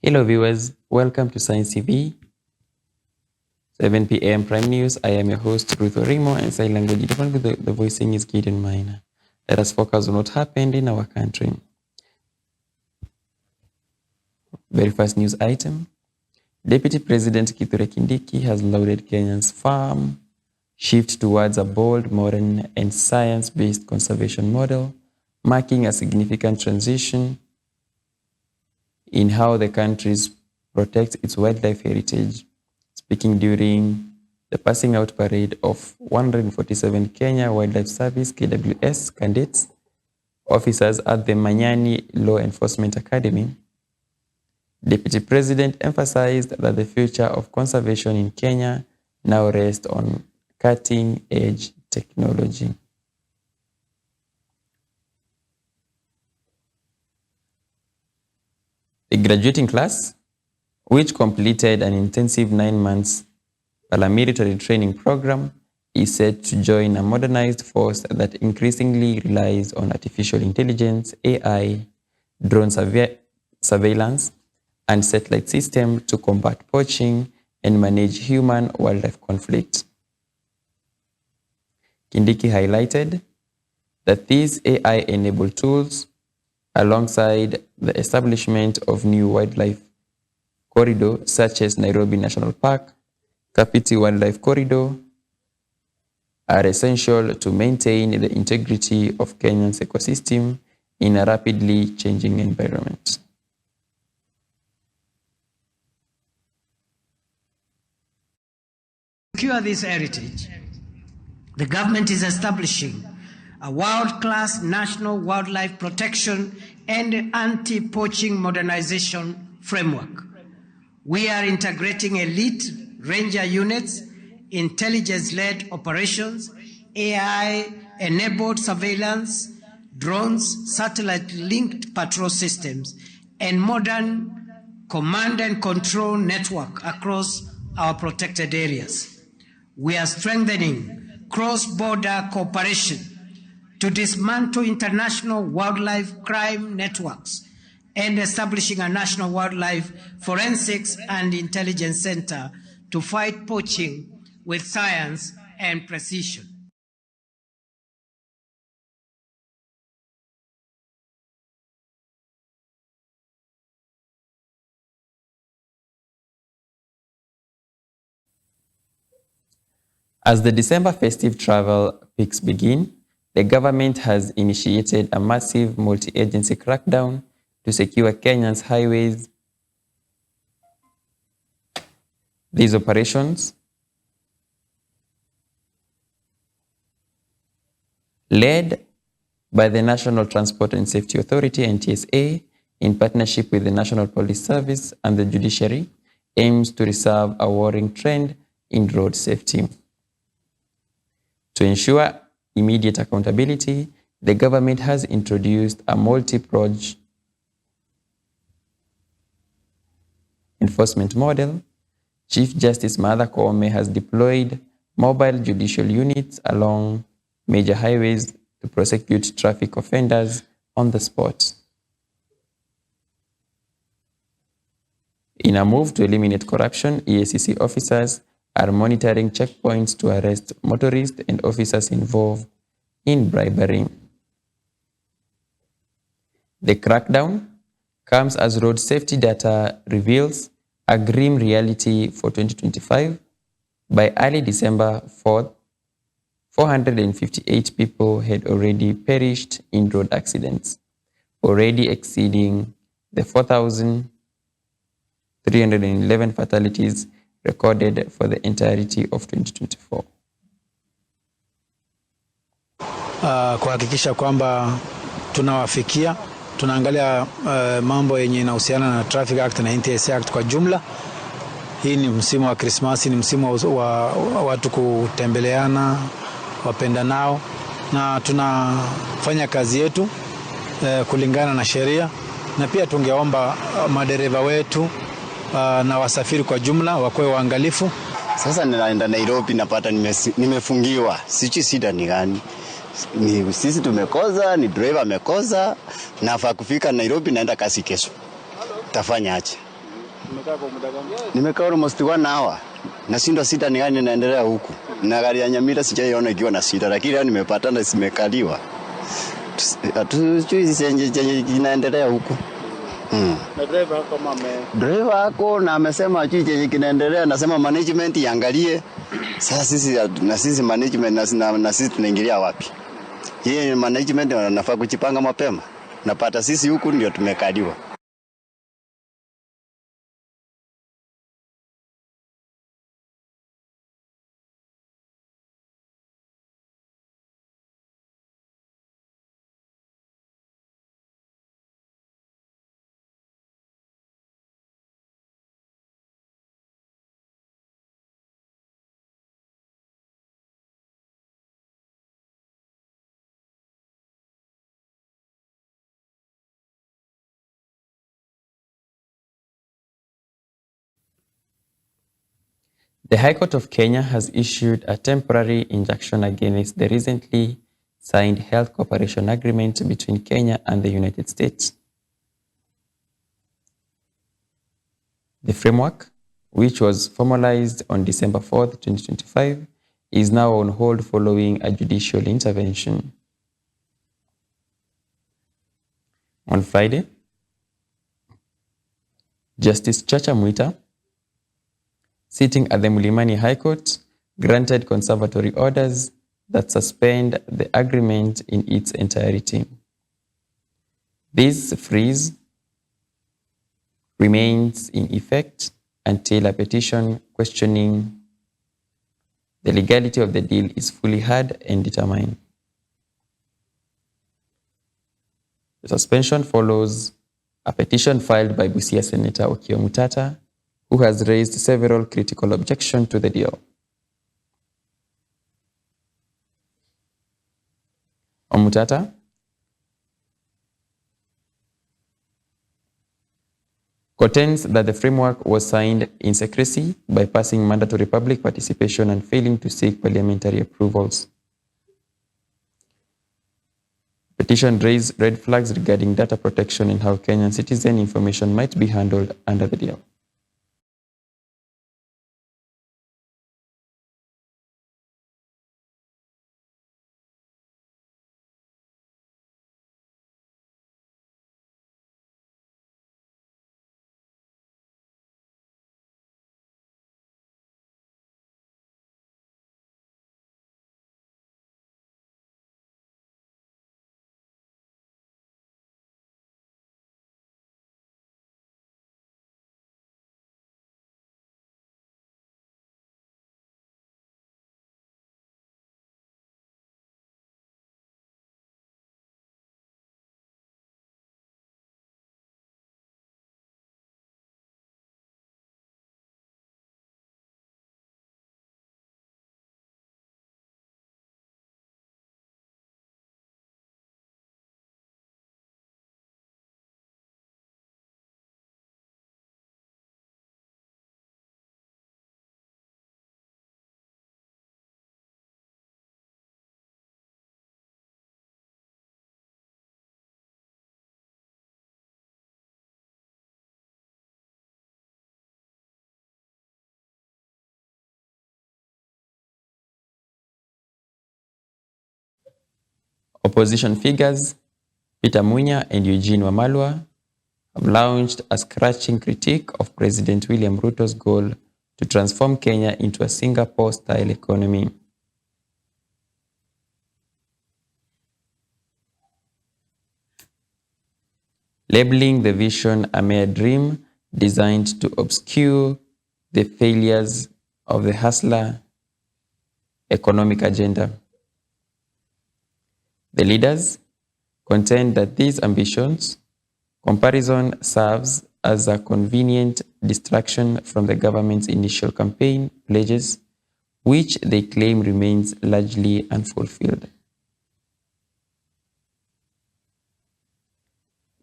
Hello viewers, welcome to Science TV, 7 p.m. Prime News. I am your host Ruth Orimo, and sign language the voicing is Gideon Minor. Let us focus on what happened in our country. Very first news item. Deputy President Kithure Kindiki has lauded Kenya's firm shift towards a bold, modern and science-based conservation model, marking a significant transition in how the country protects its wildlife heritage. Speaking during the passing out parade of 147 Kenya Wildlife Service KWS cadets officers at the Manyani Law Enforcement Academy, Deputy President emphasized that the future of conservation in Kenya now rests on cutting-edge technology. The graduating class, which completed an intensive 9 months paramilitary training program, is set to join a modernized force that increasingly relies on artificial intelligence, AI, drone surveillance, and satellite systems to combat poaching and manage human-wildlife conflict. Kindiki highlighted that these AI-enabled tools, alongside the establishment of new wildlife corridors such as Nairobi National Park, Kapiti Wildlife Corridor, are essential to maintain the integrity of Kenya's ecosystem in a rapidly changing environment. To secure this heritage, the government is establishing a world-class national wildlife protection and anti-poaching modernization framework. We are integrating elite ranger units, intelligence-led operations, AI-enabled surveillance, drones, satellite-linked patrol systems, and modern command and control network across our protected areas. We are strengthening cross-border cooperation to dismantle international wildlife crime networks and establishing a national wildlife forensics and intelligence center to fight poaching with science and precision. As the December festive travel peaks begin, the government has initiated a massive multi-agency crackdown to secure Kenya's highways. These operations, led by the National Transport and Safety Authority, NTSA, in partnership with the National Police Service and the Judiciary, aims to reverse a worrying trend in road safety. To ensure immediate accountability, the government has introduced a multi-pronged enforcement model. Chief Justice Martha Koome has deployed mobile judicial units along major highways to prosecute traffic offenders on the spot. In a move to eliminate corruption, EACC officers are monitoring checkpoints to arrest motorists and officers involved in bribery. The crackdown comes as road safety data reveals a grim reality for 2025. By early December 4th, 458 people had already perished in road accidents, already exceeding the 4,311 fatalities recorded for the entirety of 2024. Kuhakikisha kwamba tunawafikia, tunaangalia mambo yenye inahusiana na Traffic Act na NTSA Act kwa jumla. Hii ni msimu wa Krismasi, ni msimu wa watu kutembeleana, wapenda nao, na tunafanya kazi yetu kulingana na sheria, na pia tungeomba madereva wetu na wasafiri kwa jumla wakuwe waangalifu. Sasa ninaenda Nairobi, napata nimefungiwa. Sijui shida ni gani. Ni sisi tumekoza, ni driver amekoza, nafaa kufika Nairobi, naenda kasi kesho. Tafanya aje? Nimekaa almost 1 hour. Nashindwa sita ni gani inaendelea huku. Na gari ya Nyamira sijaiona ikiwa na sita, lakini leo nimepata na zimekaliwa. Hatujui chenye kinaendelea huku. Na driver ako na amesema hatujui chenye kinaendelea, nasema management iangalie. Sasa sisi management na sisi tunaingilia wapi? Yeye management wanafaa kujipanga mapema. Napata sisi huku ndio tumekaliwa. The High Court of Kenya has issued a temporary injunction against the recently signed health cooperation agreement between Kenya and the United States. The framework, which was formalized on December 4th, 2025, is now on hold following a judicial intervention. On Friday, Justice Martha Koome, sitting at the Mlimani High Court, granted conservatory orders that suspend the agreement in its entirety. This freeze remains in effect until a petition questioning the legality of the deal is fully heard and determined. The suspension follows a petition filed by Busia Senator Okiya Omutata, who has raised several critical objections to the deal. Omutata contends that the framework was signed in secrecy, bypassing mandatory public participation and failing to seek parliamentary approvals. The petition raised red flags regarding data protection and how Kenyan citizen information might be handled under the deal. Opposition figures Peter Munya and Eugene Wamalwa have launched a scorching critique of President William Ruto's goal to transform Kenya into a Singapore-style economy. Labeling the vision a mere dream designed to obscure the failures of the hustler economic agenda. The leaders contend that these ambitions comparison serves as a convenient distraction from the government's initial campaign pledges, which they claim remains largely unfulfilled.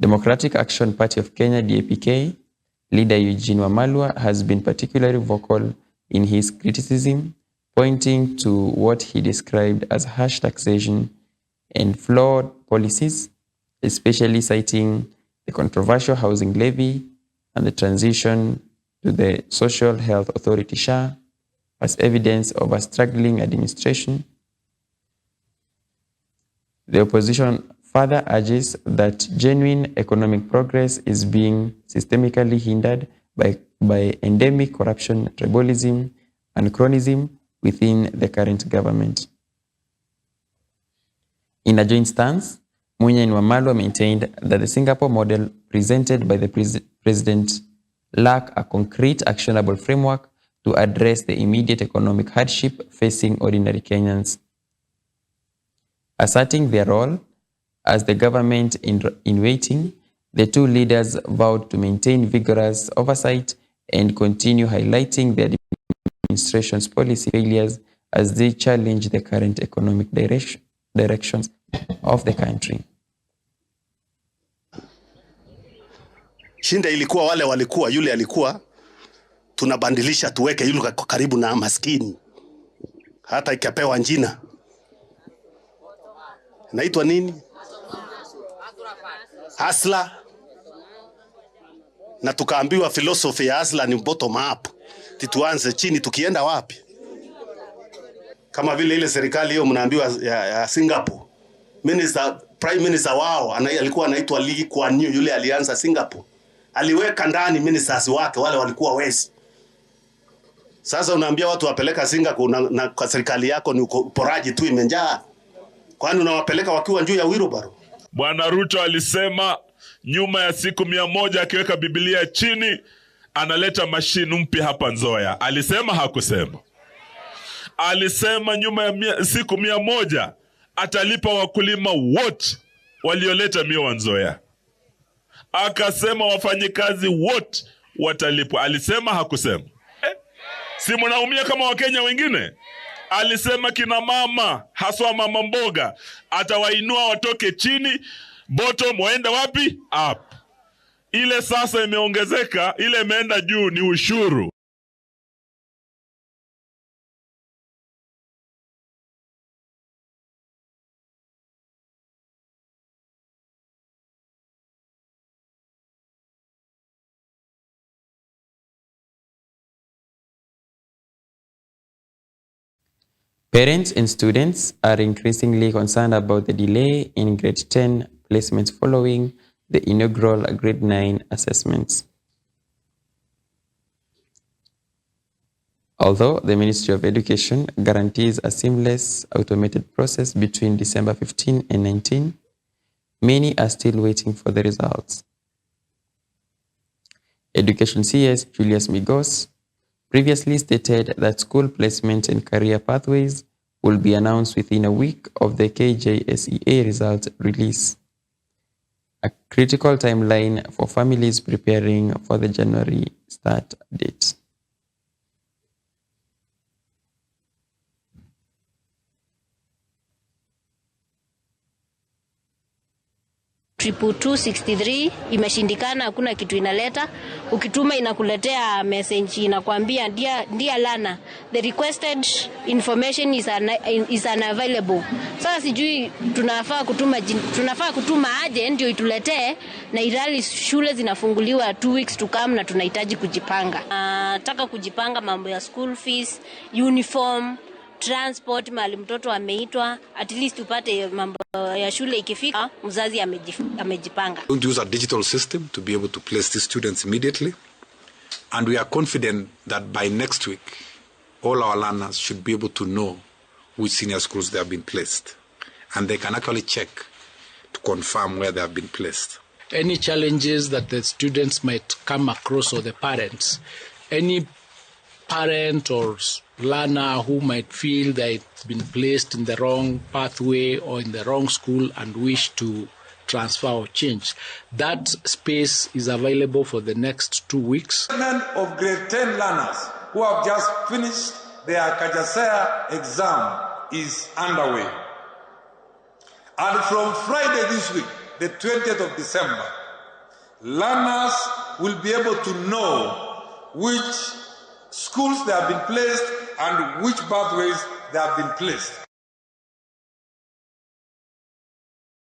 Democratic Action Party of Kenya, DAPK, leader Eugene Wamalwa has been particularly vocal in his criticism, pointing to what he described as harsh taxation and flawed policies, especially citing the controversial housing levy and the transition to the Social Health Authority (SHA) as evidence of a struggling administration. The opposition further urges that genuine economic progress is being systemically hindered by endemic corruption, tribalism, and cronyism within the current government. In a joint stance, Munya and Wamalwa maintained that the Singapore model presented by the president lacked a concrete, actionable framework to address the immediate economic hardship facing ordinary Kenyans. Asserting their role as the government in waiting, the two leaders vowed to maintain vigorous oversight and continue highlighting the administration's policy failures as they challenge the current economic directions of the country. Shinda ilikuwa wale walikuwa, yule alikuwa tunabandilisha tuweke yule karibu na maskini. Hata ikapewa jina. Naitwa nini? Hasla. Na tukaambiwa philosophy ya Hasla ni bottom up. Tituanze chini tukienda wapi? Kama vile ile serikali hiyo mnaambiwa ya Singapore. Prime Minister wao alikuwa anaitwa Lee Kuan Yew, yule alianza Singapore. Aliweka ndani ministers wake wale walikuwa wezi. Sasa unaambia watu wapeleka Singapore na kwa serikali yako ni uporaji tu imenjaa. Kwani unawapeleka wakiwa juu ya wheelbarrow? Bwana Ruto alisema nyuma ya siku 100 akiweka Biblia chini analeta mashine mpya hapa Nzoia. Alisema hakusema? Alisema nyuma ya siku 100 atalipa wakulima wote walioleta miwa Nzoia. Akasema wafanyikazi wote watalipwa. Alisema hakusema? Si mnaumia kama Wakenya wengine? Alisema kina mama, haswa mama mboga, atawainua watoke chini, bottom waenda wapi? Up. Ile sasa imeongezeka, ile imeenda juu ni ushuru. Parents and students are increasingly concerned about the delay in grade 10 placements following the inaugural grade 9 assessments. Although the Ministry of Education guarantees a seamless automated process between December 15 and 19, many are still waiting for the results. Education CS Julius Migos previously stated that school placement and career pathways will be announced within a week of the KJSEA result release, a critical timeline for families preparing for the January start date. Triple 263 imeshindikana, hakuna kitu inaleta. Ukituma inakuletea message inakwambia dear learner, the requested information is unavailable. Sasa sijui tunafaa kutuma aje ndio ituletee, na ilhali shule zinafunguliwa 2 weeks to come na tunahitaji kujipanga. Nataka kujipanga mambo ya school fees, uniform, transport, mali mtoto ameitwa, at least upate mambo ya shule ikifika mzazi amejipanga. We use a digital system to be able to place these students immediately, and we are confident that by next week all our learners should be able to know which senior schools they have been placed, and they can actually check to confirm where they have been placed. Any challenges that the students might come across, or the parents, any parent or learner who might feel they've been placed in the wrong pathway or in the wrong school and wish to transfer or change, that space is available for the next 2 weeks. Of grade 10 learners who have just finished their Kajasea exam is underway. And from Friday this week, the 20th of December, learners will be able to know which schools they have been placed and which pathways they have been placed.